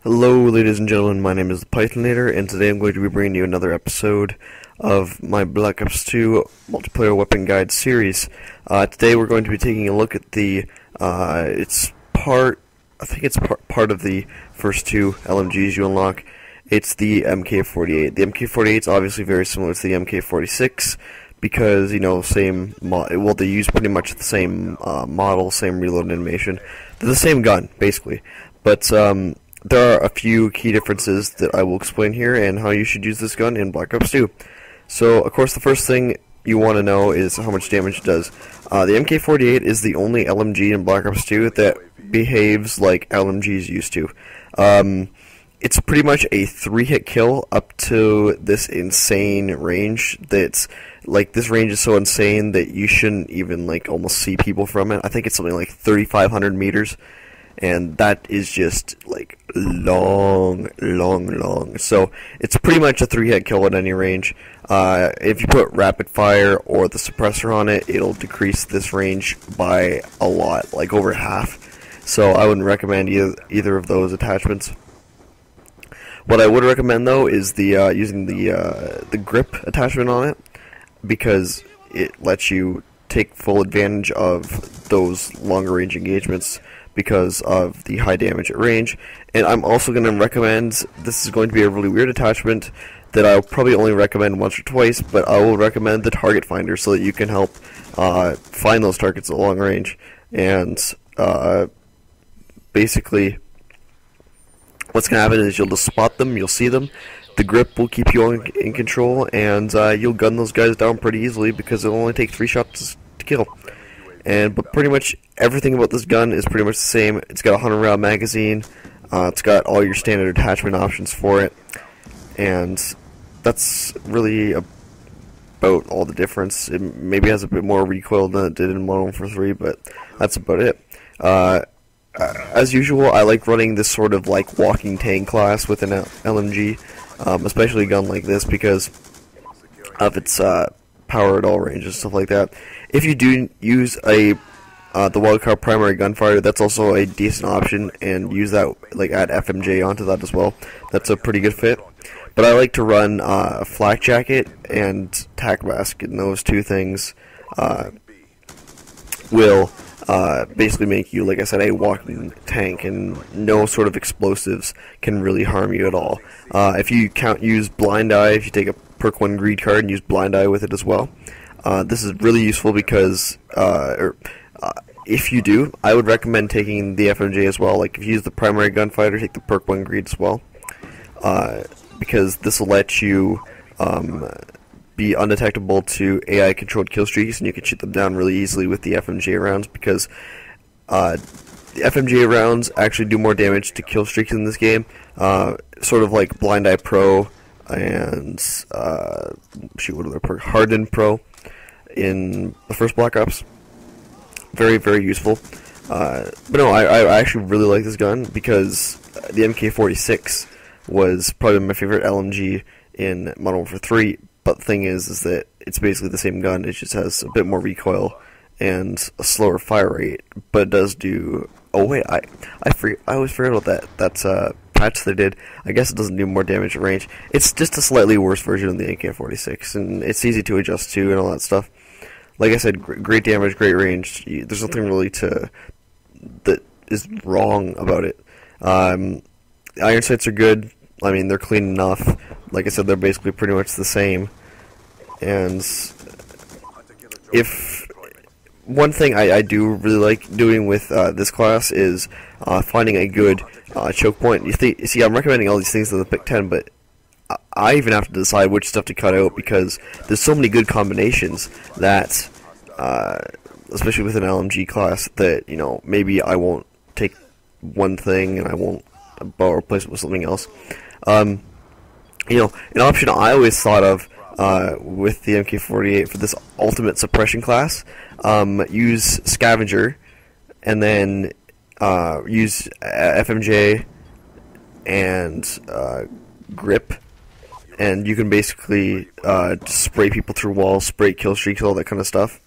Hello, ladies and gentlemen. My name is the Pythonator, and today I'm going to be bringing you another episode of my Black Ops 2 Multiplayer Weapon Guide series. Today we're going to be taking a look at the, I think it's part of the first two LMGs you unlock. It's the MK48. The MK48 is obviously very similar to the MK46 because, they use pretty much the same model, same reload animation. They're the same gun, basically. But, there are a few key differences that I will explain here and how you should use this gun in Black Ops 2. So, of course, the first thing you want to know is how much damage it does. The MK48 is the only LMG in Black Ops 2 that behaves like LMGs used to. It's pretty much a 3-hit kill up to this insane range that's, this range is so insane that you shouldn't even, almost see people from it. I think it's something like 3,500 meters. And that is just, long. So, it's pretty much a 3-hit kill at any range. If you put rapid fire or the suppressor on it, it'll decrease this range by a lot, over half. So, I wouldn't recommend either of those attachments. What I would recommend, though, is using the grip attachment on it, because it lets you take full advantage of those longer range engagements because of the high damage at range. And I'm also going to recommend, this is going to be a really weird attachment that I'll probably only recommend once or twice, but I will recommend the target finder so that you can help find those targets at long range. And basically what's going to happen is you'll just spot them, you'll see them, the grip will keep you in control, and you'll gun those guys down pretty easily because it'll only take 3 shots to kill. But pretty much everything about this gun is pretty much the same. It's got a 100-round magazine. It's got all your standard attachment options for it, and that's really about all the difference. It maybe has a bit more recoil than it did in Modern Warfare 3, but that's about it. As usual, I like running this sort of walking tank class with an LMG, especially a gun like this because of its power at all ranges and stuff like that. If you do use the wildcard primary gunfighter, that's also a decent option, and use that, add FMJ onto that as well. That's a pretty good fit. But I like to run a flak jacket and tac mask, and those two things will basically make you, like I said, a walking tank, and no sort of explosives can really harm you at all. If you use blind eye, if you take a perk 1 greed card and use blind eye with it as well, this is really useful because, if you do, I would recommend taking the FMJ as well. If you use the primary gunfighter, take the perk 1 greed as well, because this will let you be undetectable to AI controlled kill streaks, and you can shoot them down really easily with the FMJ rounds, because the FMJ rounds actually do more damage to kill streaks in this game, sort of like Blind Eye Pro and what other perk? Hardened Pro in the first Black Ops. Very, very useful. But no, I actually really like this gun because the MK46 was probably my favorite LMG in Modern Warfare 3. But the thing is that it's basically the same gun. It just has a bit more recoil and a slower fire rate. But it does do. Oh wait, I always forget about that. That's a patch they did. I guess it doesn't do more damage at range. It's just a slightly worse version of the AK-46, and it's easy to adjust to and all that stuff. Like I said, great damage, great range. There's nothing really that is wrong about it. Iron sights are good. I mean, they're clean enough. Like I said, they're basically pretty much the same. And if one thing I do really like doing with this class is finding a good choke point. You see, I'm recommending all these things in the pick 10, but I even have to decide which stuff to cut out because there's so many good combinations that, especially with an LMG class, that maybe I won't take one thing and I won't replace it with something else. An option I always thought of with the MK48 for this ultimate suppression class, use Scavenger, and then use FMJ and grip, and you can basically just spray people through walls, spray kill streaks, all that kind of stuff.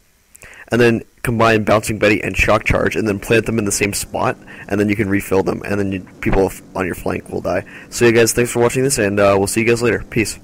and then combine Bouncing Betty and Shock Charge, and then plant them in the same spot, and then you can refill them, and then people on your flank will die. So yeah guys, thanks for watching this, and we'll see you guys later. Peace.